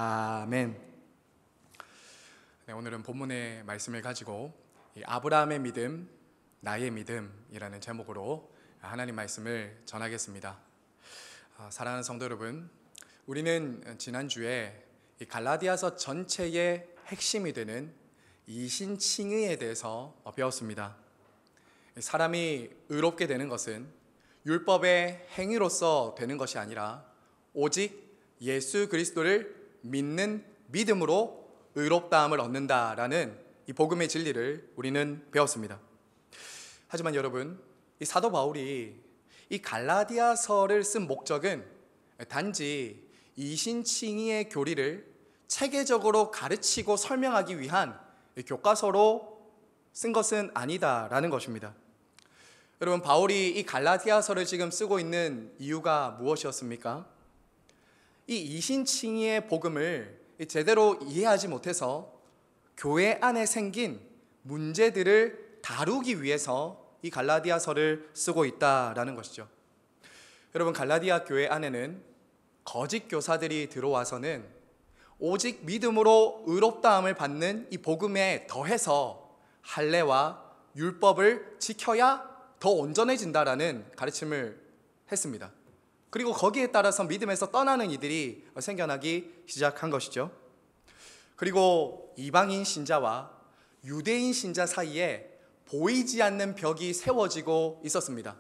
아멘. 네, 오늘은 본문의 말씀을 가지고 아브라함의 믿음, 나의 믿음이라는 제목으로 하나님 말씀을 전하겠습니다. 사랑하는 성도 여러분, 우리는 지난주에 이 갈라디아서 전체의 핵심이 되는 이신칭의에 대해서 배웠습니다. 사람이 의롭게 되는 것은 율법의 행위로서 되는 것이 아니라 오직 예수 그리스도를 믿는 믿음으로 의롭다함을 얻는다라는 이 복음의 진리를 우리는 배웠습니다. 하지만 여러분, 이 사도 바울이 이 갈라디아서를 쓴 목적은 단지 이신칭의의 교리를 체계적으로 가르치고 설명하기 위한 교과서로 쓴 것은 아니다라는 것입니다. 여러분, 바울이 이 갈라디아서를 지금 쓰고 있는 이유가 무엇이었습니까? 이 이신칭의의 복음을 제대로 이해하지 못해서 교회 안에 생긴 문제들을 다루기 위해서 이 갈라디아서를 쓰고 있다라는 것이죠. 여러분, 갈라디아 교회 안에는 거짓 교사들이 들어와서는 오직 믿음으로 의롭다함을 받는 이 복음에 더해서 할례와 율법을 지켜야 더 온전해진다라는 가르침을 했습니다. 그리고 거기에 따라서 믿음에서 떠나는 이들이 생겨나기 시작한 것이죠. 그리고 이방인 신자와 유대인 신자 사이에 보이지 않는 벽이 세워지고 있었습니다.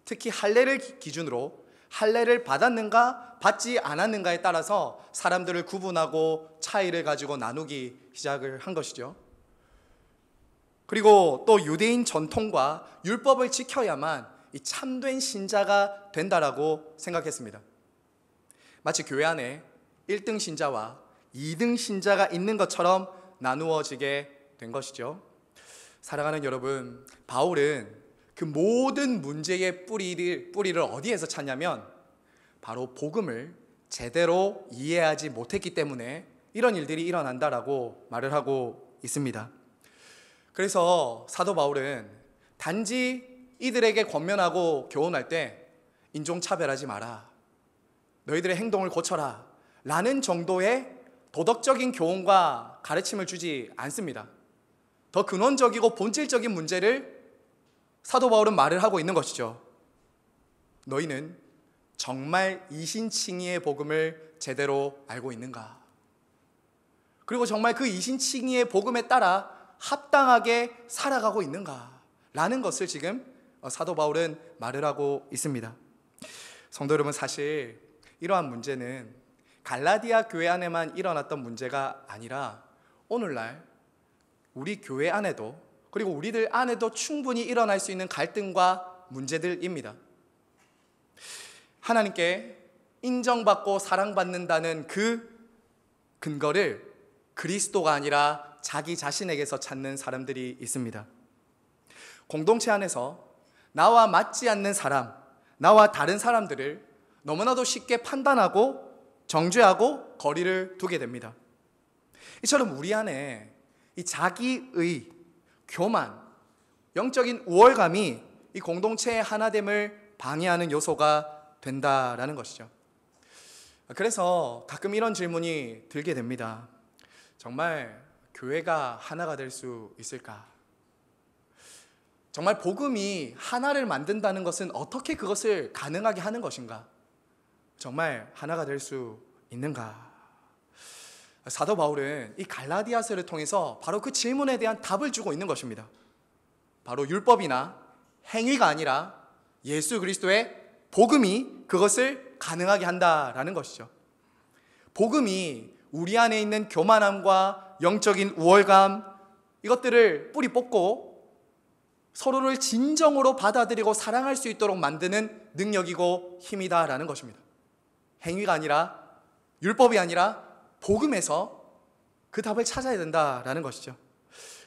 특히 할례를 기준으로 할례를 받았는가 받지 않았는가에 따라서 사람들을 구분하고 차이를 가지고 나누기 시작을 한 것이죠. 그리고 또 유대인 전통과 율법을 지켜야만 이 참된 신자가 된다라고 생각했습니다. 마치 교회 안에 1등 신자와 2등 신자가 있는 것처럼 나누어지게 된 것이죠. 사랑하는 여러분, 바울은 그 모든 문제의 뿌리를 어디에서 찾냐면 바로 복음을 제대로 이해하지 못했기 때문에 이런 일들이 일어난다라고 말을 하고 있습니다. 그래서 사도 바울은 단지 이들에게 권면하고 교훈할 때 인종차별하지 마라, 너희들의 행동을 고쳐라 라는 정도의 도덕적인 교훈과 가르침을 주지 않습니다. 더 근원적이고 본질적인 문제를 사도 바울은 말을 하고 있는 것이죠. 너희는 정말 이신칭의의 복음을 제대로 알고 있는가? 그리고 정말 그 이신칭의의 복음에 따라 합당하게 살아가고 있는가? 라는 것을 지금 사도 바울은 말을 하고 있습니다. 성도 여러분, 사실 이러한 문제는 갈라디아 교회 안에만 일어났던 문제가 아니라 오늘날 우리 교회 안에도 그리고 우리들 안에도 충분히 일어날 수 있는 갈등과 문제들입니다. 하나님께 인정받고 사랑받는다는 그 근거를 그리스도가 아니라 자기 자신에게서 찾는 사람들이 있습니다. 공동체 안에서 나와 맞지 않는 사람, 나와 다른 사람들을 너무나도 쉽게 판단하고 정죄하고 거리를 두게 됩니다. 이처럼 우리 안에 이 자기의 교만, 영적인 우월감이 이 공동체의 하나됨을 방해하는 요소가 된다라는 것이죠. 그래서 가끔 이런 질문이 들게 됩니다. 정말 교회가 하나가 될 수 있을까? 정말 복음이 하나를 만든다는 것은 어떻게 그것을 가능하게 하는 것인가? 정말 하나가 될 수 있는가? 사도 바울은 이 갈라디아서를 통해서 바로 그 질문에 대한 답을 주고 있는 것입니다. 바로 율법이나 행위가 아니라 예수 그리스도의 복음이 그것을 가능하게 한다라는 것이죠. 복음이 우리 안에 있는 교만함과 영적인 우월감, 이것들을 뿌리 뽑고 서로를 진정으로 받아들이고 사랑할 수 있도록 만드는 능력이고 힘이다라는 것입니다. 행위가 아니라, 율법이 아니라 복음에서 그 답을 찾아야 된다라는 것이죠.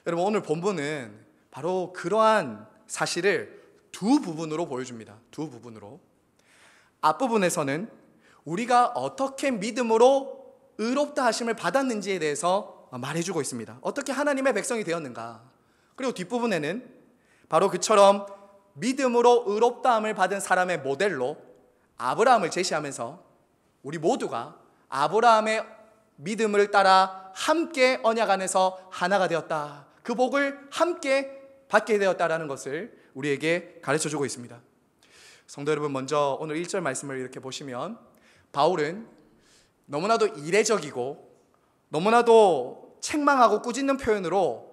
여러분, 오늘 본문은 바로 그러한 사실을 두 부분으로 보여줍니다. 두 부분으로. 앞부분에서는 우리가 어떻게 믿음으로 의롭다 하심을 받았는지에 대해서 말해주고 있습니다. 어떻게 하나님의 백성이 되었는가. 그리고 뒷부분에는 바로 그처럼 믿음으로 의롭다함을 받은 사람의 모델로 아브라함을 제시하면서 우리 모두가 아브라함의 믿음을 따라 함께 언약 안에서 하나가 되었다. 그 복을 함께 받게 되었다라는 것을 우리에게 가르쳐주고 있습니다. 성도 여러분, 먼저 오늘 1절 말씀을 이렇게 보시면 바울은 너무나도 이례적이고 너무나도 책망하고 꾸짖는 표현으로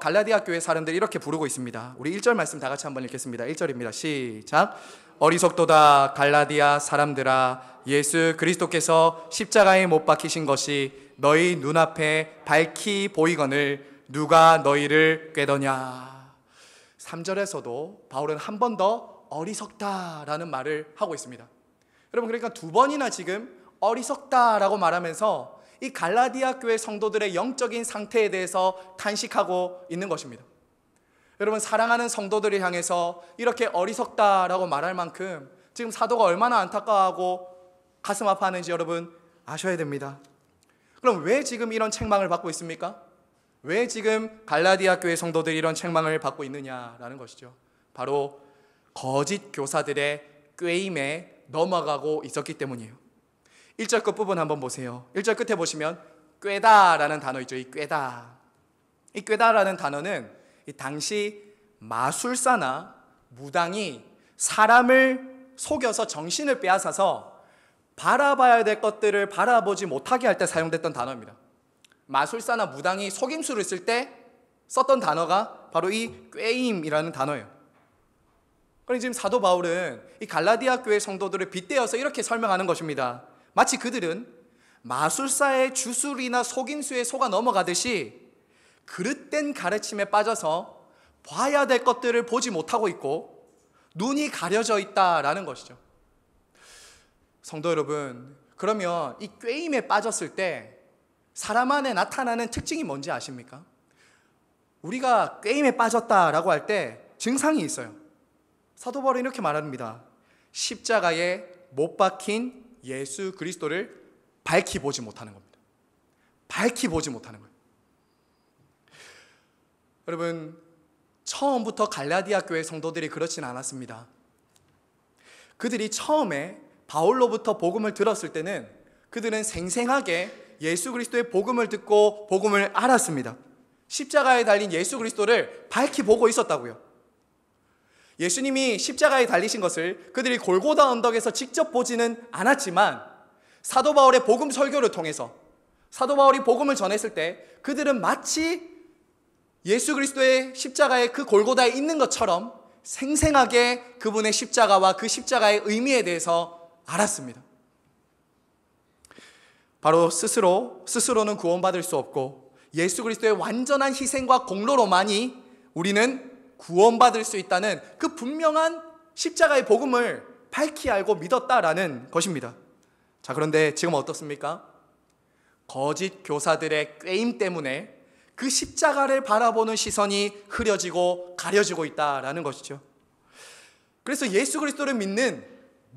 갈라디아 교회 사람들이 이렇게 부르고 있습니다. 우리 1절 말씀 다 같이 한번 읽겠습니다. 1절입니다. 시작. 어리석도다 갈라디아 사람들아, 예수 그리스도께서 십자가에 못 박히신 것이 너희 눈앞에 밝히 보이거늘 누가 너희를 꾀더냐. 3절에서도 바울은 한 번 더 어리석다라는 말을 하고 있습니다. 여러분, 그러니까 두 번이나 지금 어리석다라고 말하면서 이 갈라디아 교회 성도들의 영적인 상태에 대해서 탄식하고 있는 것입니다. 여러분, 사랑하는 성도들을 향해서 이렇게 어리석다라고 말할 만큼 지금 사도가 얼마나 안타까워하고 가슴 아파하는지 여러분 아셔야 됩니다. 그럼 왜 지금 이런 책망을 받고 있습니까? 왜 지금 갈라디아 교회 성도들이 이런 책망을 받고 있느냐라는 것이죠. 바로 거짓 교사들의 꾀임에 넘어가고 있었기 때문이에요. 1절 끝부분 한번 보세요. 1절 끝에 보시면 꾀다라는 단어 있죠. 이 꾀다. 이 꾀다라는 단어는 이 당시 마술사나 무당이 사람을 속여서 정신을 빼앗아서 바라봐야 될 것들을 바라보지 못하게 할 때 사용됐던 단어입니다. 마술사나 무당이 속임수를 쓸 때 썼던 단어가 바로 이 꾀임이라는 단어예요. 그러니 지금 사도 바울은 이 갈라디아 교회 성도들을 빗대어서 이렇게 설명하는 것입니다. 마치 그들은 마술사의 주술이나 속임수에 속아 넘어가듯이 그릇된 가르침에 빠져서 봐야 될 것들을 보지 못하고 있고 눈이 가려져 있다라는 것이죠. 성도 여러분, 그러면 이 꾀임에 빠졌을 때 사람 안에 나타나는 특징이 뭔지 아십니까? 우리가 꾀임에 빠졌다라고 할 때 증상이 있어요. 사도 바울은 이렇게 말합니다. 십자가에 못 박힌 예수 그리스도를 밝히 보지 못하는 겁니다. 밝히 보지 못하는 거예요. 여러분, 처음부터 갈라디아 교회 성도들이 그렇진 않았습니다. 그들이 처음에 바울로부터 복음을 들었을 때는 그들은 생생하게 예수 그리스도의 복음을 듣고 복음을 알았습니다. 십자가에 달린 예수 그리스도를 밝히 보고 있었다고요. 예수님이 십자가에 달리신 것을 그들이 골고다 언덕에서 직접 보지는 않았지만 사도 바울의 복음 설교를 통해서 사도 바울이 복음을 전했을 때 그들은 마치 예수 그리스도의 십자가에 그 골고다에 있는 것처럼 생생하게 그분의 십자가와 그 십자가의 의미에 대해서 알았습니다. 바로 스스로는 구원받을 수 없고 예수 그리스도의 완전한 희생과 공로로만이 우리는 구원받을 수 있다는 그 분명한 십자가의 복음을 밝히 알고 믿었다라는 것입니다. 자, 그런데 지금 어떻습니까? 거짓 교사들의 꾀임 때문에 그 십자가를 바라보는 시선이 흐려지고 가려지고 있다라는 것이죠. 그래서 예수 그리스도를 믿는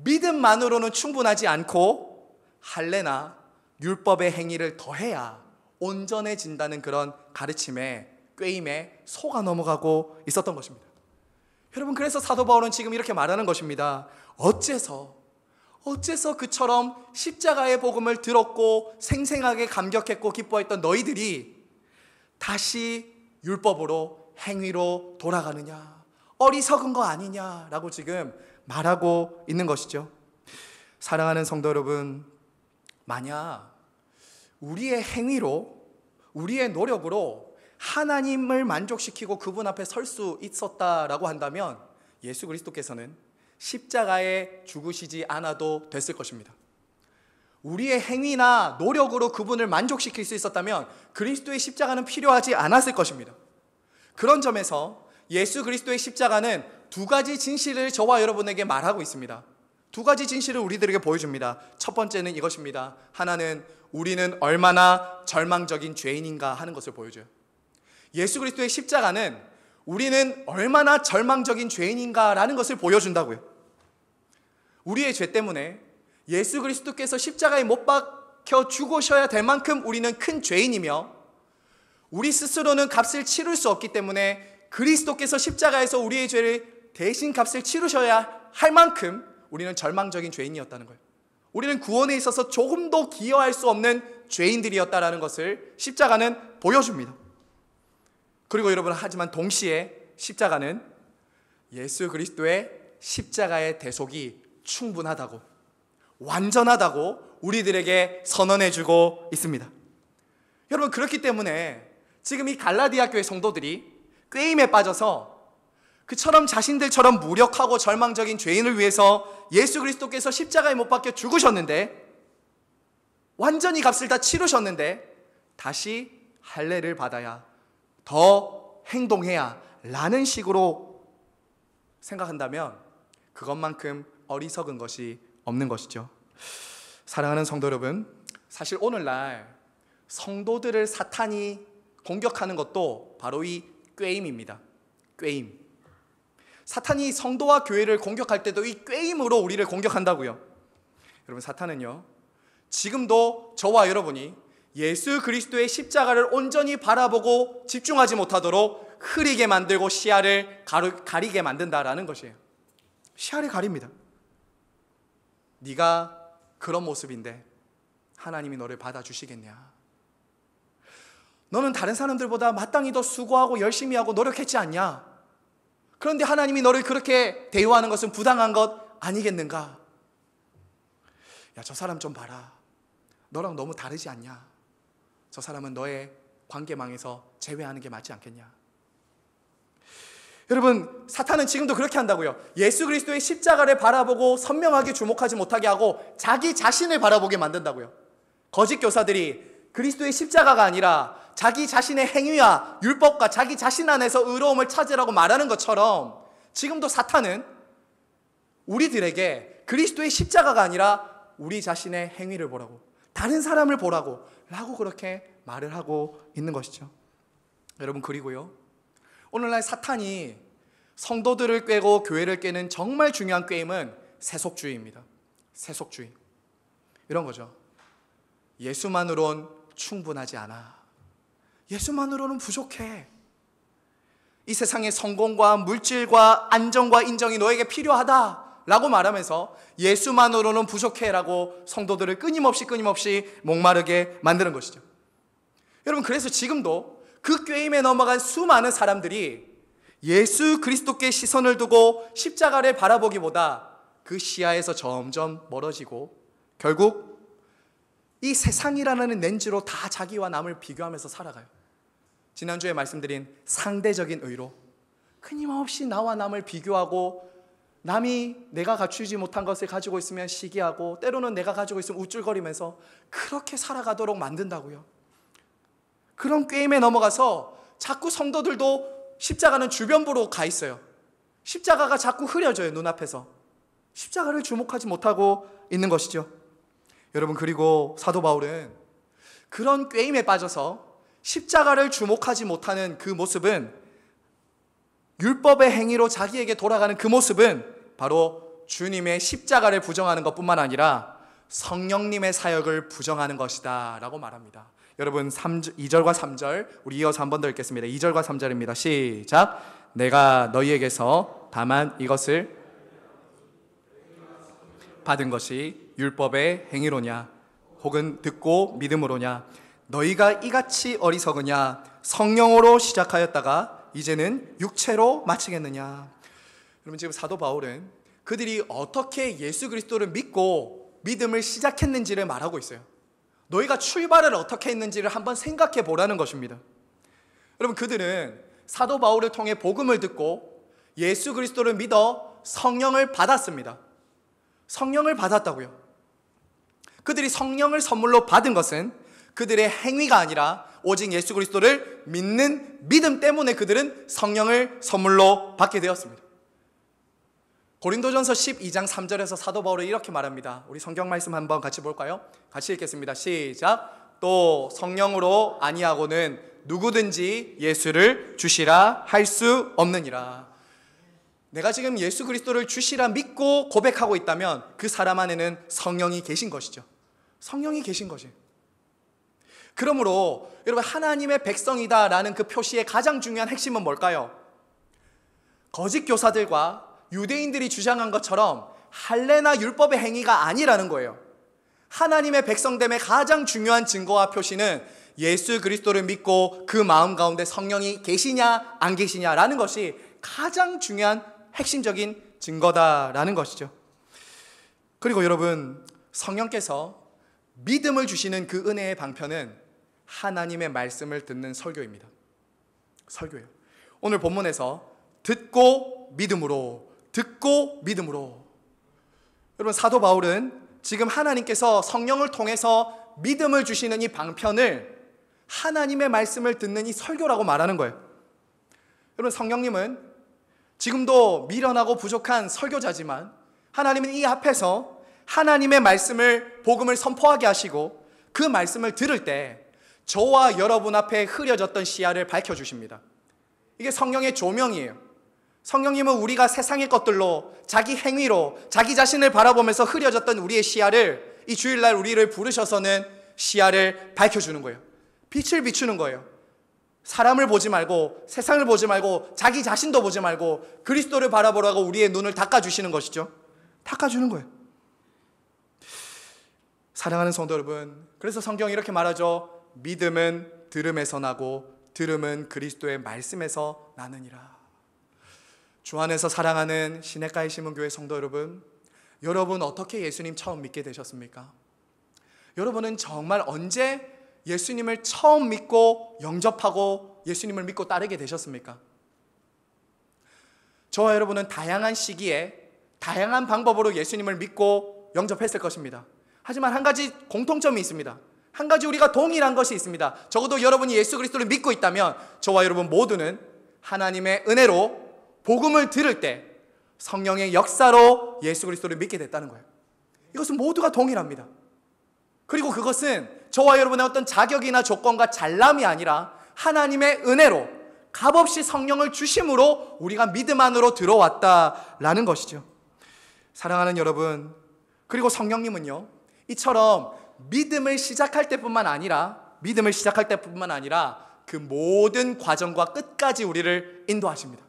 믿음만으로는 충분하지 않고 할례나 율법의 행위를 더해야 온전해진다는 그런 가르침에 꾀임에 속아 넘어가고 있었던 것입니다. 여러분, 그래서 사도 바울은 지금 이렇게 말하는 것입니다. 어째서 그처럼 십자가의 복음을 들었고 생생하게 감격했고 기뻐했던 너희들이 다시 율법으로 행위로 돌아가느냐, 어리석은 거 아니냐라고 지금 말하고 있는 것이죠. 사랑하는 성도 여러분, 만약 우리의 행위로, 우리의 노력으로 하나님을 만족시키고 그분 앞에 설 수 있었다라고 한다면 예수 그리스도께서는 십자가에 죽으시지 않아도 됐을 것입니다. 우리의 행위나 노력으로 그분을 만족시킬 수 있었다면 그리스도의 십자가는 필요하지 않았을 것입니다. 그런 점에서 예수 그리스도의 십자가는 두 가지 진실을 저와 여러분에게 말하고 있습니다. 두 가지 진실을 우리들에게 보여줍니다. 첫 번째는 이것입니다. 하나는 우리는 얼마나 절망적인 죄인인가 하는 것을 보여줘요. 예수 그리스도의 십자가는 우리는 얼마나 절망적인 죄인인가라는 것을 보여준다고요. 우리의 죄 때문에 예수 그리스도께서 십자가에 못 박혀 죽으셔야 될 만큼 우리는 큰 죄인이며 우리 스스로는 값을 치를 수 없기 때문에 그리스도께서 십자가에서 우리의 죄를 대신 값을 치르셔야 할 만큼 우리는 절망적인 죄인이었다는 거예요. 우리는 구원에 있어서 조금도 기여할 수 없는 죄인들이었다라는 것을 십자가는 보여줍니다. 그리고 여러분, 하지만 동시에 십자가는 예수 그리스도의 십자가의 대속이 충분하다고, 완전하다고 우리들에게 선언해주고 있습니다. 여러분, 그렇기 때문에 지금 이 갈라디아 교회 성도들이 꾀임에 빠져서 그처럼 자신들처럼 무력하고 절망적인 죄인을 위해서 예수 그리스도께서 십자가에 못 박혀 죽으셨는데, 완전히 값을 다 치르셨는데 다시 할례를 받아야, 더 행동해야 라는 식으로 생각한다면 그것만큼 어리석은 것이 없는 것이죠. 사랑하는 성도 여러분, 사실 오늘날 성도들을 사탄이 공격하는 것도 바로 이 꾀임입니다. 꾀임. 사탄이 성도와 교회를 공격할 때도 이 꾀임으로 우리를 공격한다고요. 여러분, 사탄은요, 지금도 저와 여러분이 예수 그리스도의 십자가를 온전히 바라보고 집중하지 못하도록 흐리게 만들고 시야를 가리게 만든다라는 것이에요. 시야를 가립니다. 네가 그런 모습인데 하나님이 너를 받아주시겠냐? 너는 다른 사람들보다 마땅히 더 수고하고 열심히 하고 노력했지 않냐? 그런데 하나님이 너를 그렇게 대우하는 것은 부당한 것 아니겠는가? 야, 저 사람 좀 봐라. 너랑 너무 다르지 않냐? 저 사람은 너의 관계망에서 제외하는 게 맞지 않겠냐? 여러분, 사탄은 지금도 그렇게 한다고요. 예수 그리스도의 십자가를 바라보고 선명하게 주목하지 못하게 하고 자기 자신을 바라보게 만든다고요. 거짓 교사들이 그리스도의 십자가가 아니라 자기 자신의 행위와 율법과 자기 자신 안에서 의로움을 찾으라고 말하는 것처럼, 지금도 사탄은 우리들에게 그리스도의 십자가가 아니라 우리 자신의 행위를 보라고, 다른 사람을 보라고 라고 그렇게 말을 하고 있는 것이죠. 여러분, 그리고요, 오늘날 사탄이 성도들을 꾀고 교회를 꾀는 정말 중요한 꾀임은 세속주의입니다. 세속주의. 이런 거죠. 예수만으론 충분하지 않아. 예수만으로는 부족해. 이 세상의 성공과 물질과 안정과 인정이 너에게 필요하다 라고 말하면서 예수만으로는 부족해 라고 성도들을 끊임없이 목마르게 만드는 것이죠. 여러분, 그래서 지금도 그 꾀임에 넘어간 수많은 사람들이 예수 그리스도께 시선을 두고 십자가를 바라보기보다 그 시야에서 점점 멀어지고 결국 이 세상이라는 렌즈로 다 자기와 남을 비교하면서 살아가요. 지난주에 말씀드린 상대적인 의로 끊임없이 나와 남을 비교하고, 남이 내가 갖추지 못한 것을 가지고 있으면 시기하고, 때로는 내가 가지고 있으면 우쭐거리면서 그렇게 살아가도록 만든다고요. 그런 꾀임에 넘어가서 자꾸 성도들도 십자가는 주변부로 가 있어요. 십자가가 자꾸 흐려져요, 눈앞에서. 십자가를 주목하지 못하고 있는 것이죠. 여러분, 그리고 사도 바울은 그런 꾀임에 빠져서 십자가를 주목하지 못하는 그 모습은, 율법의 행위로 자기에게 돌아가는 그 모습은 바로 주님의 십자가를 부정하는 것뿐만 아니라 성령님의 사역을 부정하는 것이다 라고 말합니다. 여러분, 2절과 3절 우리 이어서 한 번 더 읽겠습니다. 2절과 3절입니다. 시작. 내가 너희에게서 다만 이것을 받은 것이 율법의 행위로냐 혹은 듣고 믿음으로냐? 너희가 이같이 어리석으냐? 성령으로 시작하였다가 이제는 육체로 마치겠느냐? 여러분, 지금 사도 바울은 그들이 어떻게 예수 그리스도를 믿고 믿음을 시작했는지를 말하고 있어요. 너희가 출발을 어떻게 했는지를 한번 생각해 보라는 것입니다. 여러분, 그들은 사도 바울을 통해 복음을 듣고 예수 그리스도를 믿어 성령을 받았습니다. 성령을 받았다고요. 그들이 성령을 선물로 받은 것은 그들의 행위가 아니라 오직 예수 그리스도를 믿는 믿음 때문에 그들은 성령을 선물로 받게 되었습니다. 고린도전서 12장 3절에서 사도 바울이 이렇게 말합니다. 우리 성경 말씀 한번 같이 볼까요? 같이 읽겠습니다. 시작. 또 성령으로 아니하고는 누구든지 예수를 주시라 할 수 없느니라. 내가 지금 예수 그리스도를 주시라 믿고 고백하고 있다면 그 사람 안에는 성령이 계신 것이죠. 성령이 계신 것이에요. 그러므로 여러분, 하나님의 백성이다라는 그 표시의 가장 중요한 핵심은 뭘까요? 거짓 교사들과 유대인들이 주장한 것처럼 할례나 율법의 행위가 아니라는 거예요. 하나님의 백성됨의 가장 중요한 증거와 표시는 예수 그리스도를 믿고 그 마음 가운데 성령이 계시냐 안 계시냐라는 것이 가장 중요한 핵심적인 증거다라는 것이죠. 그리고 여러분, 성령께서 믿음을 주시는 그 은혜의 방편은 하나님의 말씀을 듣는 설교입니다. 설교예요. 오늘 본문에서 듣고 믿음으로, 듣고 믿음으로. 여러분, 사도 바울은 지금 하나님께서 성령을 통해서 믿음을 주시는 이 방편을 하나님의 말씀을 듣는 이 설교라고 말하는 거예요. 여러분, 성령님은 지금도 미련하고 부족한 설교자지만 하나님은 이 앞에서 하나님의 말씀을, 복음을 선포하게 하시고 그 말씀을 들을 때 저와 여러분 앞에 흐려졌던 시야를 밝혀주십니다. 이게 성령의 조명이에요. 성령님은 우리가 세상의 것들로, 자기 행위로, 자기 자신을 바라보면서 흐려졌던 우리의 시야를, 이 주일날 우리를 부르셔서는 시야를 밝혀주는 거예요. 빛을 비추는 거예요. 사람을 보지 말고, 세상을 보지 말고, 자기 자신도 보지 말고 그리스도를 바라보라고 우리의 눈을 닦아주시는 것이죠. 닦아주는 거예요. 사랑하는 성도 여러분, 그래서 성경이 이렇게 말하죠. 믿음은 들음에서 나고 들음은 그리스도의 말씀에서 나느니라. 주 안에서 사랑하는 시냇가의 심은교회 성도 여러분, 여러분 어떻게 예수님 처음 믿게 되셨습니까? 여러분은 정말 언제 예수님을 처음 믿고 영접하고 예수님을 믿고 따르게 되셨습니까? 저와 여러분은 다양한 시기에 다양한 방법으로 예수님을 믿고 영접했을 것입니다. 하지만 한 가지 공통점이 있습니다. 한 가지 우리가 동일한 것이 있습니다. 적어도 여러분이 예수 그리스도를 믿고 있다면 저와 여러분 모두는 하나님의 은혜로 복음을 들을 때 성령의 역사로 예수 그리스도를 믿게 됐다는 거예요. 이것은 모두가 동일합니다. 그리고 그것은 저와 여러분의 어떤 자격이나 조건과 잘남이 아니라 하나님의 은혜로 값없이 성령을 주심으로 우리가 믿음 안으로 들어왔다라는 것이죠. 사랑하는 여러분, 그리고 성령님은요, 이처럼 믿음을 시작할 때뿐만 아니라 그 모든 과정과 끝까지 우리를 인도하십니다.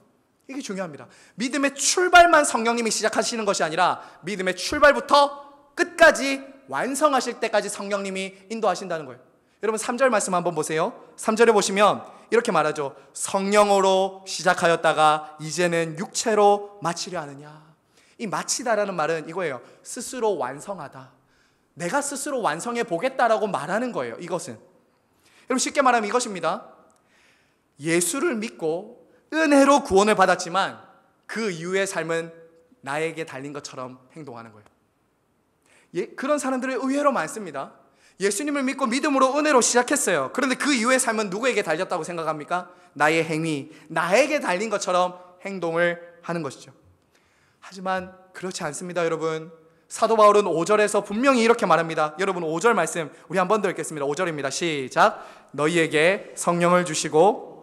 이게 중요합니다. 믿음의 출발만 성령님이 시작하시는 것이 아니라 믿음의 출발부터 끝까지 완성하실 때까지 성령님이 인도하신다는 거예요. 여러분 3절 말씀 한번 보세요. 3절에 보시면 이렇게 말하죠. 성령으로 시작하였다가 이제는 육체로 마치려 하느냐. 이 마치다라는 말은 이거예요. 스스로 완성하다. 내가 스스로 완성해 보겠다라고 말하는 거예요. 이것은 여러분 쉽게 말하면 이것입니다. 예수를 믿고 은혜로 구원을 받았지만 그 이후의 삶은 나에게 달린 것처럼 행동하는 거예요. 그런 사람들이 의외로 많습니다. 예수님을 믿고 믿음으로 은혜로 시작했어요. 그런데 그 이후의 삶은 누구에게 달렸다고 생각합니까? 나의 행위, 나에게 달린 것처럼 행동을 하는 것이죠. 하지만 그렇지 않습니다, 여러분. 사도 바울은 5절에서 분명히 이렇게 말합니다. 여러분 5절 말씀 우리 한 번 더 읽겠습니다. 5절입니다. 시작. 너희에게 성령을 주시고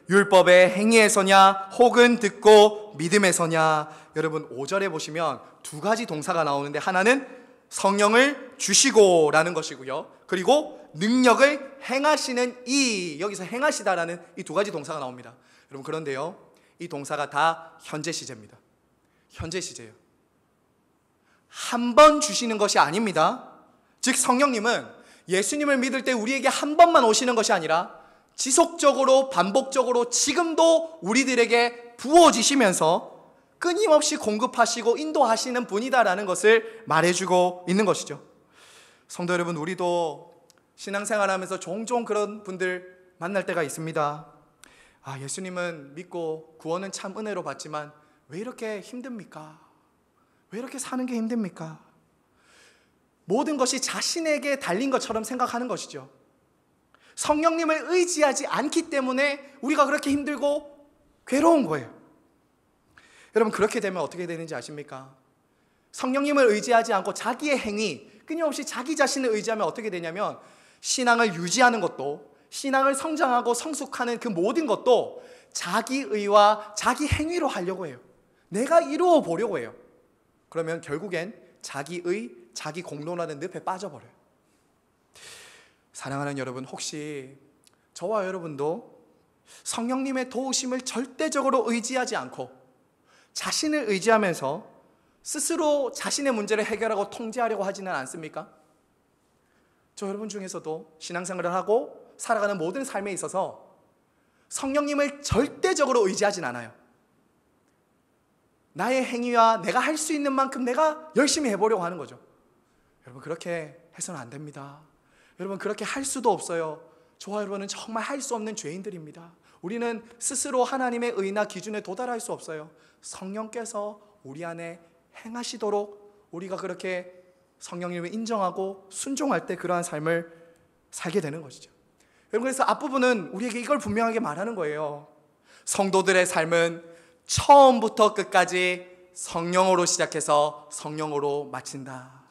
율법의 행위에서냐 혹은 듣고 믿음에서냐. 여러분 5절에 보시면 두 가지 동사가 나오는데 하나는 성령을 주시고 라는 것이고요, 그리고 능력을 행하시는 여기서 행하시다라는 이 두 가지 동사가 나옵니다. 여러분 그런데요, 이 동사가 다 현재 시제입니다. 현재 시제예요. 한 번 주시는 것이 아닙니다. 즉 성령님은 예수님을 믿을 때 우리에게 한 번만 오시는 것이 아니라 지속적으로 반복적으로 지금도 우리들에게 부어지시면서 끊임없이 공급하시고 인도하시는 분이다라는 것을 말해주고 있는 것이죠. 성도 여러분, 우리도 신앙생활하면서 종종 그런 분들 만날 때가 있습니다. 예수님은 믿고 구원은 참 은혜로 받지만 왜 이렇게 힘듭니까? 왜 이렇게 사는 게 힘듭니까? 모든 것이 자신에게 달린 것처럼 생각하는 것이죠. 성령님을 의지하지 않기 때문에 우리가 그렇게 힘들고 괴로운 거예요. 여러분 그렇게 되면 어떻게 되는지 아십니까? 성령님을 의지하지 않고 자기의 행위, 끊임없이 자기 자신을 의지하면 어떻게 되냐면 신앙을 유지하는 것도, 신앙을 성장하고 성숙하는 그 모든 것도 자기의와 자기 행위로 하려고 해요. 내가 이루어 보려고 해요. 그러면 결국엔 자기의, 자기 공론화된 늪에 빠져버려요. 사랑하는 여러분, 혹시 저와 여러분도 성령님의 도우심을 절대적으로 의지하지 않고 자신을 의지하면서 스스로 자신의 문제를 해결하고 통제하려고 하지는 않습니까? 저 여러분 중에서도 신앙생활을 하고 살아가는 모든 삶에 있어서 성령님을 절대적으로 의지하진 않아요. 나의 행위와 내가 할 수 있는 만큼 내가 열심히 해보려고 하는 거죠. 여러분, 그렇게 해서는 안 됩니다. 여러분, 그렇게 할 수도 없어요. 저와 여러분은 정말 할 수 없는 죄인들입니다. 우리는 스스로 하나님의 의나 기준에 도달할 수 없어요. 성령께서 우리 안에 행하시도록 우리가 그렇게 성령님을 인정하고 순종할 때 그러한 삶을 살게 되는 것이죠. 여러분, 그래서 앞부분은 우리에게 이걸 분명하게 말하는 거예요. 성도들의 삶은 처음부터 끝까지 성령으로 시작해서 성령으로 마친다.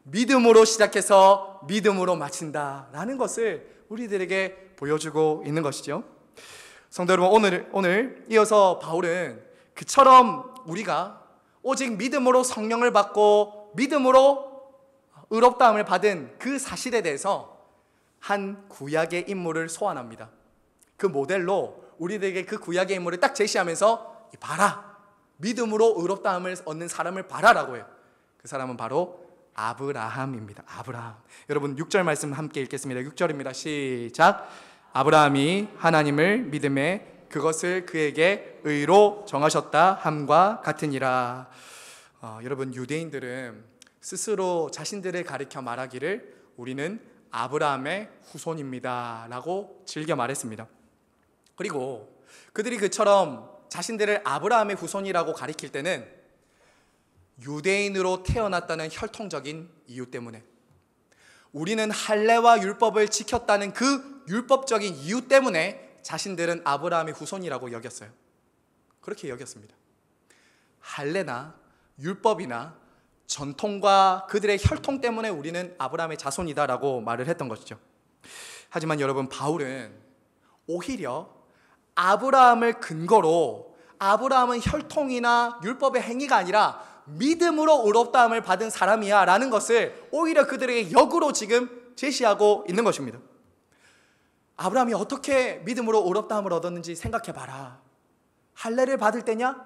믿음으로 시작해서 믿음으로 마친다 라는 것을 우리들에게 보여주고 있는 것이죠. 성도 여러분, 오늘 이어서 바울은 그처럼 우리가 오직 믿음으로 성령을 받고 믿음으로 의롭다함을 받은 그 사실에 대해서 한 구약의 인물을 소환합니다. 그 모델로 우리들에게 그 구약의 인물을 딱 제시하면서 봐라, 믿음으로 의롭다함을 얻는 사람을 봐라라고 해요. 그 사람은 바로 아브라함입니다. 아브라함. 여러분 6절 말씀 함께 읽겠습니다. 6절입니다. 시작. 아브라함이 하나님을 믿음에 그것을 그에게 의로 정하셨다 함과 같으니라. 여러분, 유대인들은 스스로 자신들을 가리켜 말하기를 우리는 아브라함의 후손입니다 라고 즐겨 말했습니다. 그리고 그들이 그처럼 자신들을 아브라함의 후손이라고 가리킬 때는 유대인으로 태어났다는 혈통적인 이유 때문에, 우리는 할례와 율법을 지켰다는 그 율법적인 이유 때문에 자신들은 아브라함의 후손이라고 여겼어요. 그렇게 여겼습니다. 할례나 율법이나 전통과 그들의 혈통 때문에 우리는 아브라함의 자손이다라고 말을 했던 것이죠. 하지만 여러분, 바울은 오히려 아브라함을 근거로 아브라함은 혈통이나 율법의 행위가 아니라 믿음으로 의롭다함을 받은 사람이야 라는 것을 오히려 그들에게 역으로 지금 제시하고 있는 것입니다. 아브라함이 어떻게 믿음으로 의롭다함을 얻었는지 생각해봐라. 할례를 받을 때냐?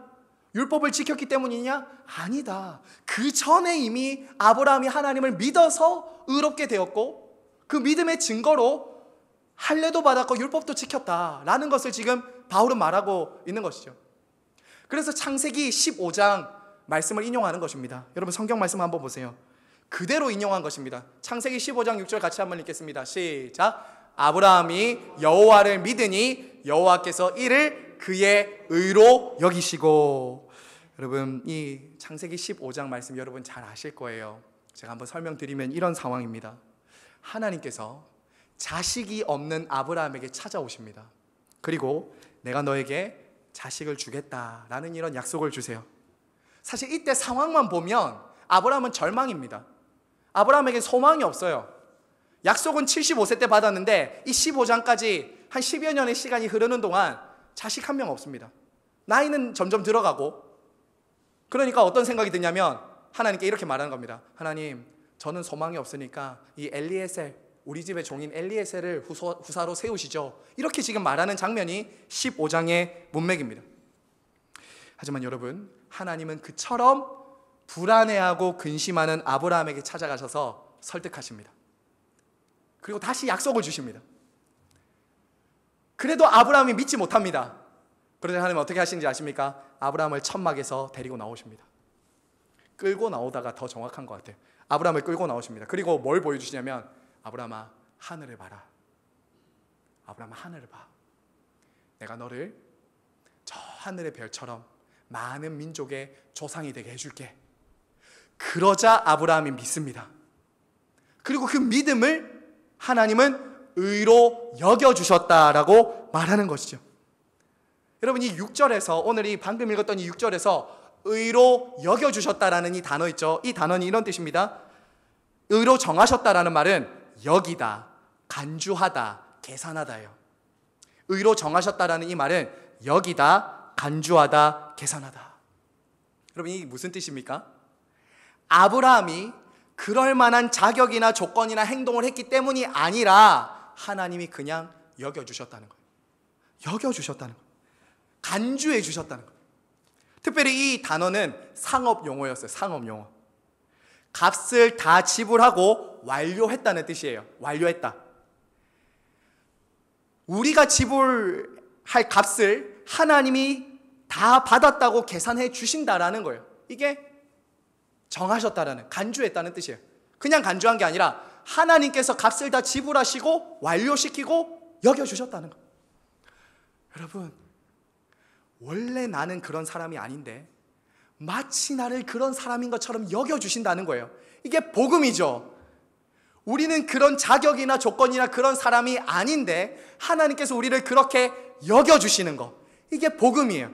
율법을 지켰기 때문이냐? 아니다. 그 전에 이미 아브라함이 하나님을 믿어서 의롭게 되었고 그 믿음의 증거로 할례도 받았고 율법도 지켰다라는 것을 지금 바울은 말하고 있는 것이죠. 그래서 창세기 15장 말씀을 인용하는 것입니다. 여러분, 성경 말씀 한번 보세요. 그대로 인용한 것입니다. 창세기 15장 6절 같이 한번 읽겠습니다. 시작. 아브라함이 여호와를 믿으니 여호와께서 이를 그의 의로 여기시고. 여러분, 이 창세기 15장 말씀 여러분 잘 아실 거예요. 제가 한번 설명드리면 이런 상황입니다. 하나님께서 자식이 없는 아브라함에게 찾아오십니다. 그리고 내가 너에게 자식을 주겠다라는 이런 약속을 주세요. 사실 이때 상황만 보면 아브라함은 절망입니다. 아브라함에게 소망이 없어요. 약속은 75세 때 받았는데 이 15장까지 한 10여 년의 시간이 흐르는 동안 자식 한 명 없습니다. 나이는 점점 들어가고, 그러니까 어떤 생각이 드냐면 하나님께 이렇게 말하는 겁니다. 하나님, 저는 소망이 없으니까 이 엘리에셀, 우리 집의 종인 엘리에셀을 후사로 세우시죠. 이렇게 지금 말하는 장면이 15장의 문맥입니다. 하지만 여러분, 하나님은 그처럼 불안해하고 근심하는 아브라함에게 찾아가셔서 설득하십니다. 그리고 다시 약속을 주십니다. 그래도 아브라함이 믿지 못합니다. 그러자 하나님은 어떻게 하시는지 아십니까? 아브라함을 천막에서 데리고 나오십니다. 끌고 나오다가 더 정확한 것 같아요. 아브라함을 끌고 나오십니다. 그리고 뭘 보여주시냐면, 아브라함아, 하늘을 봐라. 아브라함아, 하늘을 봐. 내가 너를 저 하늘의 별처럼 많은 민족의 조상이 되게 해줄게. 그러자 아브라함이 믿습니다. 그리고 그 믿음을 하나님은 의로 여겨주셨다라고 말하는 것이죠. 여러분, 이 6절에서, 오늘 이 방금 읽었던 이 6절에서 의로 여겨주셨다라는 이 단어 있죠. 이 단어는 이런 뜻입니다. 의로 정하셨다라는 말은 여기다, 간주하다, 계산하다예요. 의로 정하셨다라는 이 말은 여기다, 간주하다, 계산하다. 여러분, 이게 무슨 뜻입니까? 아브라함이 그럴 만한 자격이나 조건이나 행동을 했기 때문이 아니라 하나님이 그냥 여겨주셨다는 거예요. 여겨주셨다는 거예요. 간주해 주셨다는 거예요. 특별히 이 단어는 상업 용어였어요. 상업 용어. 값을 다 지불하고 완료했다는 뜻이에요. 완료했다. 우리가 지불할 값을 하나님이 다 받았다고 계산해 주신다라는 거예요. 이게 정하셨다라는, 간주했다는 뜻이에요. 그냥 간주한 게 아니라 하나님께서 값을 다 지불하시고 완료시키고 여겨주셨다는 거예요. 여러분, 원래 나는 그런 사람이 아닌데 마치 나를 그런 사람인 것처럼 여겨주신다는 거예요. 이게 복음이죠. 우리는 그런 자격이나 조건이나 그런 사람이 아닌데 하나님께서 우리를 그렇게 여겨주시는 거, 이게 복음이에요.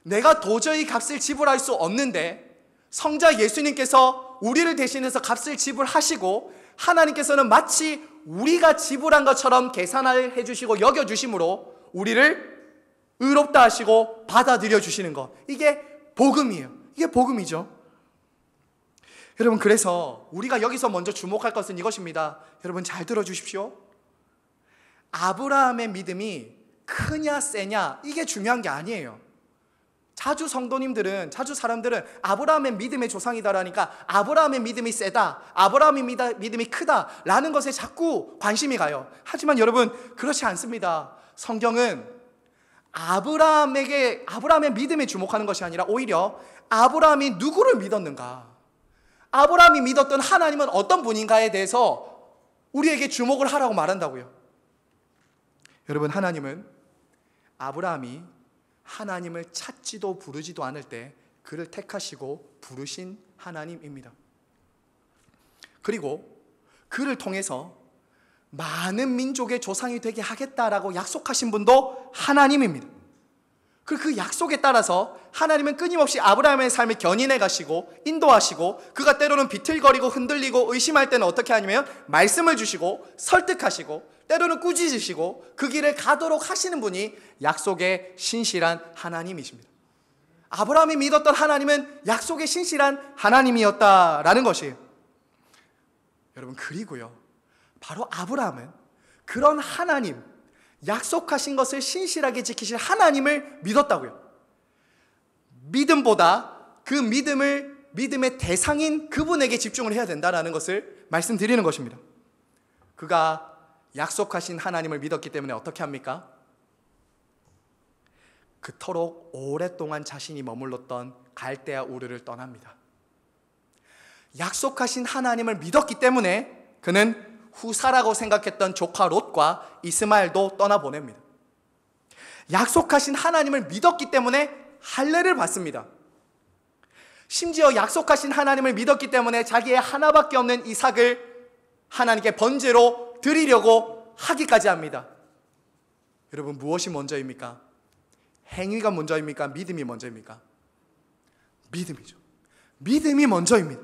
내가 도저히 값을 지불할 수 없는데 성자 예수님께서 우리를 대신해서 값을 지불하시고 하나님께서는 마치 우리가 지불한 것처럼 계산을 해주시고 여겨주심으로 우리를 의롭다 하시고 받아들여 주시는 것, 이게 복음이에요. 이게 복음이죠. 여러분, 그래서 우리가 여기서 먼저 주목할 것은 이것입니다. 여러분 잘 들어주십시오. 아브라함의 믿음이 크냐 세냐 이게 중요한 게 아니에요. 자주 성도님들은, 자주 사람들은 아브라함의 믿음의 조상이다라니까 아브라함의 믿음이 세다, 아브라함의 믿음이 크다 라는 것에 자꾸 관심이 가요. 하지만 여러분, 그렇지 않습니다. 성경은 아브라함의 믿음에 주목하는 것이 아니라 오히려 아브라함이 누구를 믿었는가, 아브라함이 믿었던 하나님은 어떤 분인가에 대해서 우리에게 주목을 하라고 말한다고요. 여러분, 하나님은 아브라함이 하나님을 찾지도 부르지도 않을 때 그를 택하시고 부르신 하나님입니다. 그리고 그를 통해서 많은 민족의 조상이 되게 하겠다라고 약속하신 분도 하나님입니다. 그리고 그 약속에 따라서 하나님은 끊임없이 아브라함의 삶을 견인해 가시고 인도하시고, 그가 때로는 비틀거리고 흔들리고 의심할 때는 어떻게 하냐면 말씀을 주시고 설득하시고 때로는 꾸짖으시고 그 길을 가도록 하시는 분이 약속의 신실한 하나님이십니다. 아브라함이 믿었던 하나님은 약속의 신실한 하나님이었다라는 것이에요. 여러분, 그리고요, 바로 아브라함은 그런 하나님, 약속하신 것을 신실하게 지키실 하나님을 믿었다고요. 믿음보다 그 믿음의 대상인 그분에게 집중을 해야 된다는 것을 말씀드리는 것입니다. 그가 약속하신 하나님을 믿었기 때문에 어떻게 합니까? 그토록 오랫동안 자신이 머물렀던 갈대아 우르를 떠납니다. 약속하신 하나님을 믿었기 때문에 그는 후사라고 생각했던 조카 롯과 이스마엘도 떠나보냅니다. 약속하신 하나님을 믿었기 때문에 할례를 받습니다. 심지어 약속하신 하나님을 믿었기 때문에 자기의 하나밖에 없는 이삭을 하나님께 번제로 드리려고 하기까지 합니다. 여러분, 무엇이 먼저입니까? 행위가 먼저입니까? 믿음이 먼저입니까? 믿음이죠. 믿음이 먼저입니다.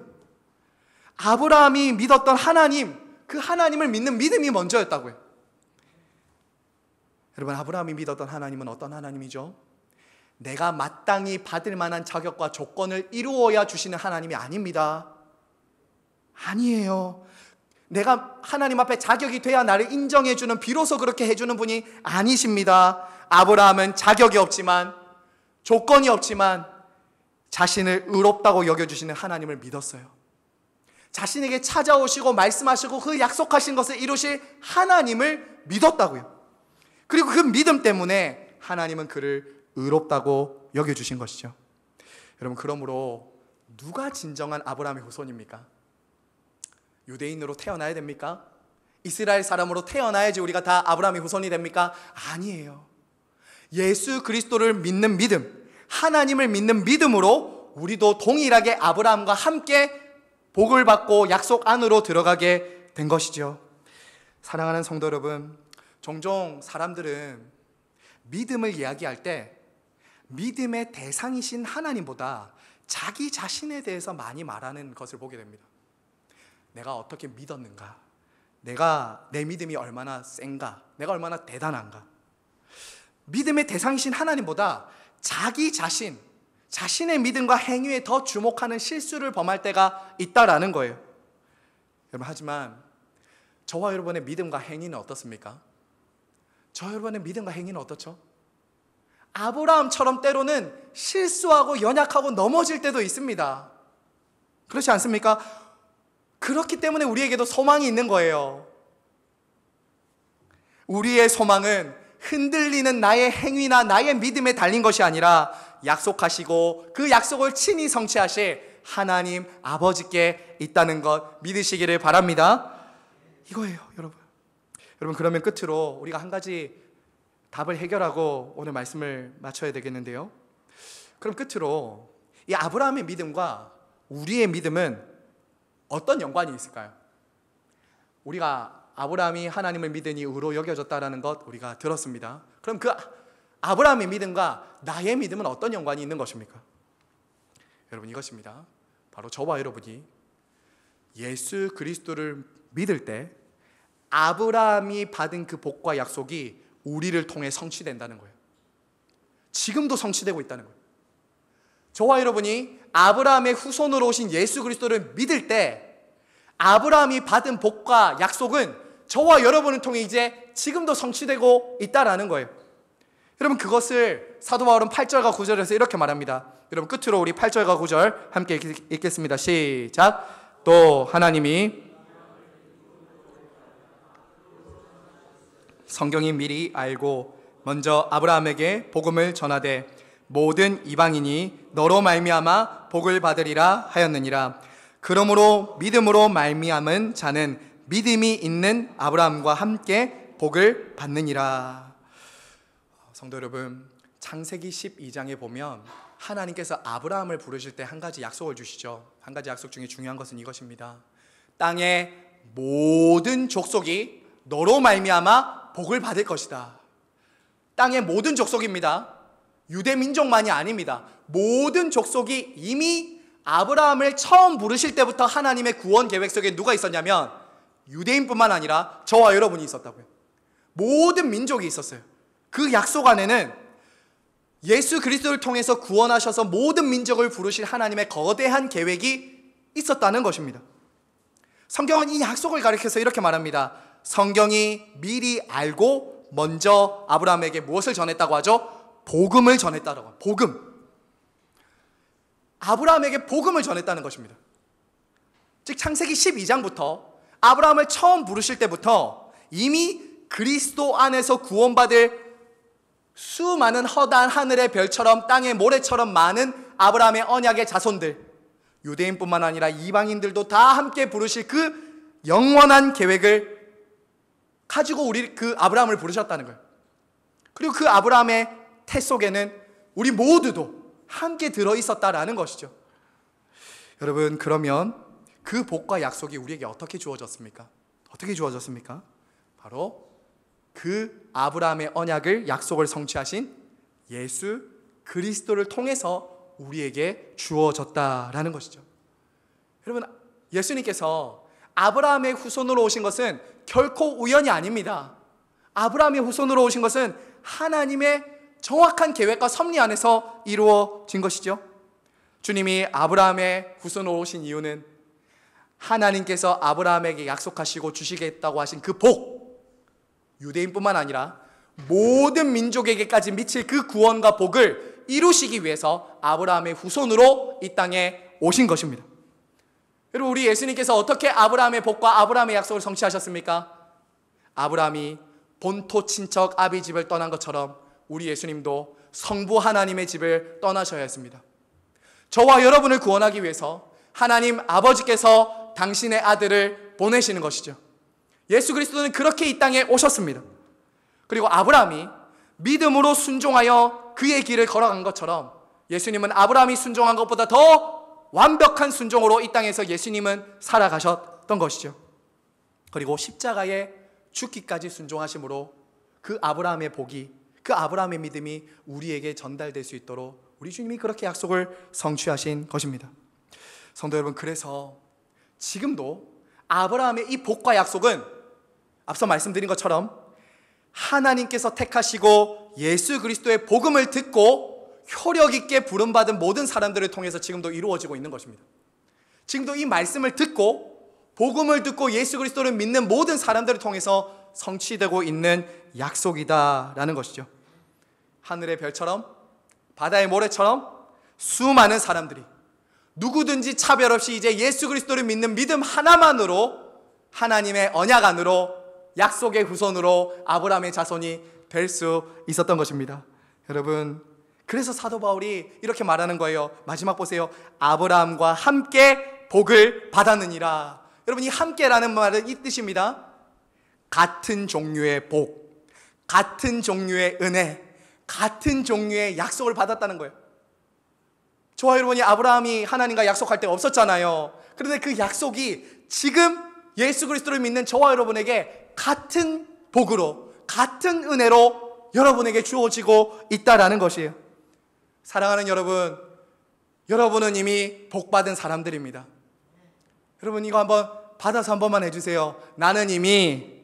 아브라함이 믿었던 하나님, 그 하나님을 믿는 믿음이 먼저였다고요. 여러분, 아브라함이 믿었던 하나님은 어떤 하나님이죠? 내가 마땅히 받을 만한 자격과 조건을 이루어야 주시는 하나님이 아닙니다. 아니에요. 내가 하나님 앞에 자격이 돼야 나를 인정해주는, 비로소 그렇게 해주는 분이 아니십니다. 아브라함은 자격이 없지만, 조건이 없지만 자신을 의롭다고 여겨주시는 하나님을 믿었어요. 자신에게 찾아오시고 말씀하시고 그 약속하신 것을 이루실 하나님을 믿었다고요. 그리고 그 믿음 때문에 하나님은 그를 의롭다고 여겨주신 것이죠. 여러분, 그러므로 누가 진정한 아브라함의 후손입니까? 유대인으로 태어나야 됩니까? 이스라엘 사람으로 태어나야지 우리가 다 아브라함의 후손이 됩니까? 아니에요. 예수 그리스도를 믿는 믿음, 하나님을 믿는 믿음으로 우리도 동일하게 아브라함과 함께 복을 받고 약속 안으로 들어가게 된 것이죠. 사랑하는 성도 여러분, 종종 사람들은 믿음을 이야기할 때 믿음의 대상이신 하나님보다 자기 자신에 대해서 많이 말하는 것을 보게 됩니다. 내가 어떻게 믿었는가? 내 믿음이 얼마나 센가? 내가 얼마나 대단한가? 믿음의 대상이신 하나님보다 자기 자신의 믿음과 행위에 더 주목하는 실수를 범할 때가 있다라는 거예요. 여러분, 하지만 저와 여러분의 믿음과 행위는 어떻습니까? 저와 여러분의 믿음과 행위는 어떻죠? 아브라함처럼 때로는 실수하고 연약하고 넘어질 때도 있습니다. 그렇지 않습니까? 그렇기 때문에 우리에게도 소망이 있는 거예요. 우리의 소망은 흔들리는 나의 행위나 나의 믿음에 달린 것이 아니라 약속하시고 그 약속을 친히 성취하실 하나님 아버지께 있다는 것 믿으시기를 바랍니다. 이거예요, 여러분. 여러분, 그러면 끝으로 우리가 한 가지 답을 해결하고 오늘 말씀을 마쳐야 되겠는데요. 그럼 끝으로 이 아브라함의 믿음과 우리의 믿음은 어떤 연관이 있을까요? 우리가 아브라함이 하나님을 믿으니 의로 여겨졌다라는 것 우리가 들었습니다. 그럼 그 아브라함의 믿음과 나의 믿음은 어떤 연관이 있는 것입니까? 여러분, 이것입니다. 바로 저와 여러분이 예수 그리스도를 믿을 때 아브라함이 받은 그 복과 약속이 우리를 통해 성취된다는 거예요. 지금도 성취되고 있다는 거예요. 저와 여러분이 아브라함의 후손으로 오신 예수 그리스도를 믿을 때 아브라함이 받은 복과 약속은 저와 여러분을 통해 이제 지금도 성취되고 있다라는 거예요. 여러분, 그것을 사도 바울은 8절과 9절에서 이렇게 말합니다. 여러분, 끝으로 우리 8절과 9절 함께 읽겠습니다. 시작. 또 하나님이 성경이 미리 알고 먼저 아브라함에게 복음을 전하되 모든 이방인이 너로 말미암아 복을 받으리라 하였느니라. 그러므로 믿음으로 말미암은 자는 믿음이 있는 아브라함과 함께 복을 받느니라. 성도 여러분, 창세기 12장에 보면 하나님께서 아브라함을 부르실 때 한 가지 약속을 주시죠. 한 가지 약속 중에 중요한 것은 이것입니다. 땅의 모든 족속이 너로 말미암아 복을 받을 것이다. 땅의 모든 족속입니다. 유대 민족만이 아닙니다. 모든 족속이 이미 아브라함을 처음 부르실 때부터 하나님의 구원 계획 속에 누가 있었냐면 유대인뿐만 아니라 저와 여러분이 있었다고요. 모든 민족이 있었어요. 그 약속 안에는 예수 그리스도를 통해서 구원하셔서 모든 민족을 부르실 하나님의 거대한 계획이 있었다는 것입니다. 성경은 이 약속을 가리켜서 이렇게 말합니다. 성경이 미리 알고 먼저 아브라함에게 무엇을 전했다고 하죠? 복음을 전했다라고 합니다. 복음. 아브라함에게 복음을 전했다는 것입니다. 즉 창세기 12장부터 아브라함을 처음 부르실 때부터 이미 그리스도 안에서 구원받을 수많은 허다한 하늘의 별처럼 땅의 모래처럼 많은 아브라함의 언약의 자손들, 유대인뿐만 아니라 이방인들도 다 함께 부르실 그 영원한 계획을 가지고 우리 그 아브라함을 부르셨다는 거예요. 그리고 그 아브라함의 태 속에는 우리 모두도 함께 들어있었다라는 것이죠. 여러분, 그러면 그 복과 약속이 우리에게 어떻게 주어졌습니까? 어떻게 주어졌습니까? 바로 그 아브라함의 언약을, 약속을 성취하신 예수 그리스도를 통해서 우리에게 주어졌다라는 것이죠. 여러분, 예수님께서 아브라함의 후손으로 오신 것은 결코 우연이 아닙니다. 아브라함의 후손으로 오신 것은 하나님의 정확한 계획과 섭리 안에서 이루어진 것이죠. 주님이 아브라함의 후손으로 오신 이유는 하나님께서 아브라함에게 약속하시고 주시겠다고 하신 그 복, 유대인뿐만 아니라 모든 민족에게까지 미칠 그 구원과 복을 이루시기 위해서 아브라함의 후손으로 이 땅에 오신 것입니다. 여러분, 우리 예수님께서 어떻게 아브라함의 복과 아브라함의 약속을 성취하셨습니까? 아브라함이 본토 친척 아비 집을 떠난 것처럼 우리 예수님도 성부 하나님의 집을 떠나셔야 했습니다. 저와 여러분을 구원하기 위해서 하나님 아버지께서 당신의 아들을 보내시는 것이죠. 예수 그리스도는 그렇게 이 땅에 오셨습니다. 그리고 아브라함이 믿음으로 순종하여 그의 길을 걸어간 것처럼 예수님은 아브라함이 순종한 것보다 더 완벽한 순종으로 이 땅에서 예수님은 살아가셨던 것이죠. 그리고 십자가에 죽기까지 순종하심으로 그 아브라함의 복이, 그 아브라함의 믿음이 우리에게 전달될 수 있도록 우리 주님이 그렇게 약속을 성취하신 것입니다. 성도 여러분, 그래서 지금도 아브라함의 이 복과 약속은 앞서 말씀드린 것처럼 하나님께서 택하시고 예수 그리스도의 복음을 듣고 효력 있게 부름받은 모든 사람들을 통해서 지금도 이루어지고 있는 것입니다. 지금도 이 말씀을 듣고 복음을 듣고 예수 그리스도를 믿는 모든 사람들을 통해서 성취되고 있는 약속이다라는 것이죠. 하늘의 별처럼 바다의 모래처럼 수많은 사람들이 누구든지 차별 없이 이제 예수 그리스도를 믿는 믿음 하나만으로 하나님의 언약 안으로 약속의 후손으로 아브라함의 자손이 될 수 있었던 것입니다. 여러분, 그래서 사도 바울이 이렇게 말하는 거예요. 마지막 보세요. 아브라함과 함께 복을 받았느니라. 여러분, 이 함께라는 말은 이 뜻입니다. 같은 종류의 복, 같은 종류의 은혜, 같은 종류의 약속을 받았다는 거예요. 저와 여러분이 아브라함이 하나님과 약속할 때가 없었잖아요. 그런데 그 약속이 지금 예수 그리스도를 믿는 저와 여러분에게 같은 복으로, 같은 은혜로 여러분에게 주어지고 있다라는 것이에요. 사랑하는 여러분, 여러분은 이미 복받은 사람들입니다. 여러분, 이거 한번 받아서 한 번만 해주세요. 나는 이미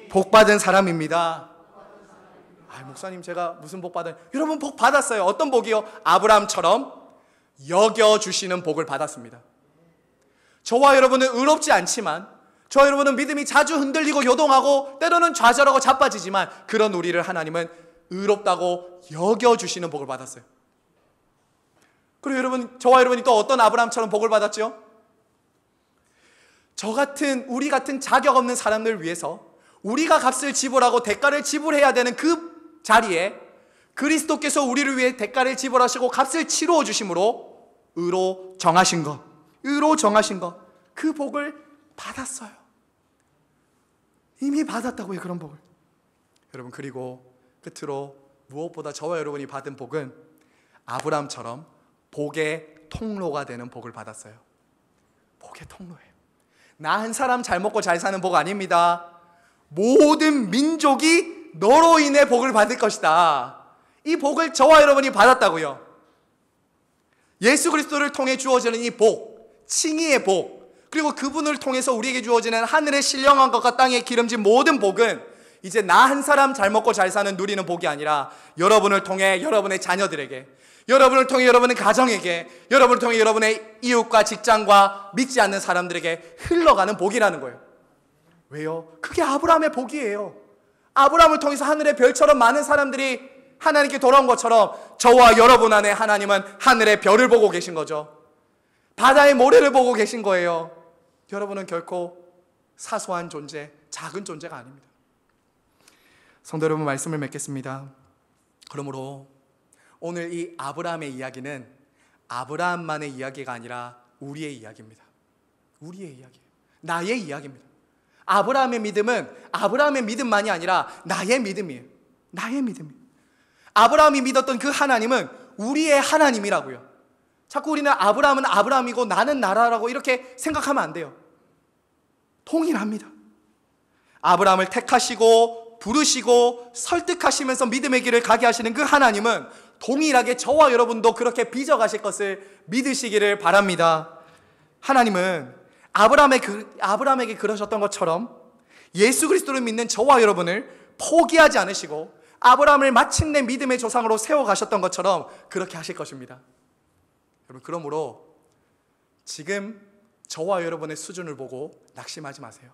복받은 사람입니다. 목사님, 제가 무슨 복 받아요? 여러분, 복 받았어요. 어떤 복이요? 아브라함처럼 여겨주시는 복을 받았습니다. 저와 여러분은 의롭지 않지만, 저와 여러분은 믿음이 자주 흔들리고 요동하고 때로는 좌절하고 자빠지지만, 그런 우리를 하나님은 의롭다고 여겨주시는 복을 받았어요. 그리고 여러분, 저와 여러분이 또 어떤 아브라함처럼 복을 받았죠? 우리 같은 자격 없는 사람들을 위해서 우리가 값을 지불하고 대가를 지불해야 되는 그 자리에 그리스도께서 우리를 위해 대가를 지불하시고 값을 치루어 주심으로 의로 정하신 것, 그 복을 받았어요. 이미 받았다고요, 그런 복을. 여러분, 그리고 끝으로 무엇보다 저와 여러분이 받은 복은 아브라함처럼 복의 통로가 되는 복을 받았어요. 복의 통로예요. 나 한 사람 잘 먹고 잘 사는 복 아닙니다. 모든 민족이 너로 인해 복을 받을 것이다. 이 복을 저와 여러분이 받았다고요. 예수 그리스도를 통해 주어지는 이 복, 칭의의 복, 그리고 그분을 통해서 우리에게 주어지는 하늘의 신령한 것과 땅에 기름진 모든 복은 이제 나 한 사람 잘 먹고 잘 사는 누리는 복이 아니라 여러분을 통해 여러분의 자녀들에게, 여러분을 통해 여러분의 가정에게, 여러분을 통해 여러분의 이웃과 직장과 믿지 않는 사람들에게 흘러가는 복이라는 거예요. 왜요? 그게 아브라함의 복이에요. 아브라함을 통해서 하늘의 별처럼 많은 사람들이 하나님께 돌아온 것처럼 저와 여러분 안에 하나님은 하늘의 별을 보고 계신 거죠. 바다의 모래를 보고 계신 거예요. 여러분은 결코 사소한 존재, 작은 존재가 아닙니다. 성도 여러분, 말씀을 맺겠습니다. 그러므로 오늘 이 아브라함의 이야기는 아브라함만의 이야기가 아니라 우리의 이야기입니다. 우리의 이야기예요. 나의 이야기입니다. 아브라함의 믿음은 아브라함의 믿음만이 아니라 나의 믿음이에요. 나의 믿음이에요. 아브라함이 믿었던 그 하나님은 우리의 하나님이라고요. 자꾸 우리는 아브라함은 아브라함이고 나는 나라라고 이렇게 생각하면 안 돼요. 동일합니다. 아브라함을 택하시고 부르시고 설득하시면서 믿음의 길을 가게 하시는 그 하나님은 동일하게 저와 여러분도 그렇게 빚어가실 것을 믿으시기를 바랍니다. 하나님은 아브라함에게 그러셨던 것처럼 예수 그리스도를 믿는 저와 여러분을 포기하지 않으시고 아브라함을 마침내 믿음의 조상으로 세워가셨던 것처럼 그렇게 하실 것입니다. 여러분, 그러므로 지금 저와 여러분의 수준을 보고 낙심하지 마세요.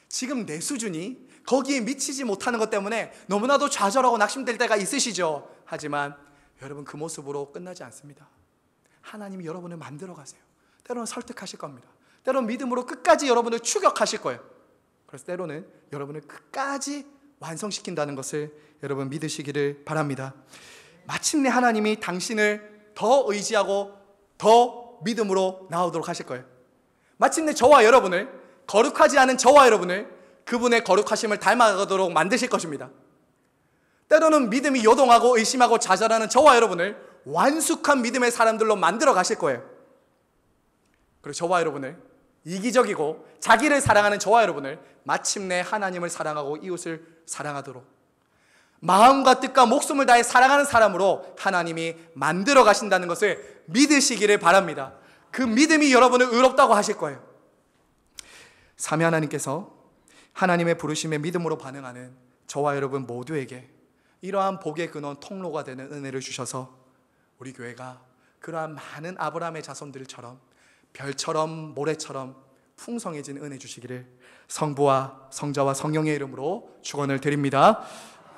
지금 내 수준이 거기에 미치지 못하는 것 때문에 너무나도 좌절하고 낙심될 때가 있으시죠. 하지만 여러분, 그 모습으로 끝나지 않습니다. 하나님이 여러분을 만들어 가세요. 때로는 설득하실 겁니다. 때로는 믿음으로 끝까지 여러분을 추격하실 거예요. 그래서 때로는 여러분을 끝까지 완성시킨다는 것을 여러분 믿으시기를 바랍니다. 마침내 하나님이 당신을 더 의지하고 더 믿음으로 나오도록 하실 거예요. 마침내 저와 여러분을, 거룩하지 않은 저와 여러분을 그분의 거룩하심을 닮아가도록 만드실 것입니다. 때로는 믿음이 요동하고 의심하고 좌절하는 저와 여러분을 완숙한 믿음의 사람들로 만들어 가실 거예요. 그리고 저와 여러분을, 이기적이고 자기를 사랑하는 저와 여러분을 마침내 하나님을 사랑하고 이웃을 사랑하도록 마음과 뜻과 목숨을 다해 사랑하는 사람으로 하나님이 만들어 가신다는 것을 믿으시기를 바랍니다. 그 믿음이 여러분을 의롭다고 하실 거예요. 삼위 하나님께서 하나님의 부르심에 믿음으로 반응하는 저와 여러분 모두에게 이러한 복의 근원, 통로가 되는 은혜를 주셔서 우리 교회가 그러한 많은 아브라함의 자손들처럼 별처럼 모래처럼 풍성해진 은혜 주시기를 성부와 성자와 성령의 이름으로 축원을 드립니다.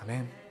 아멘.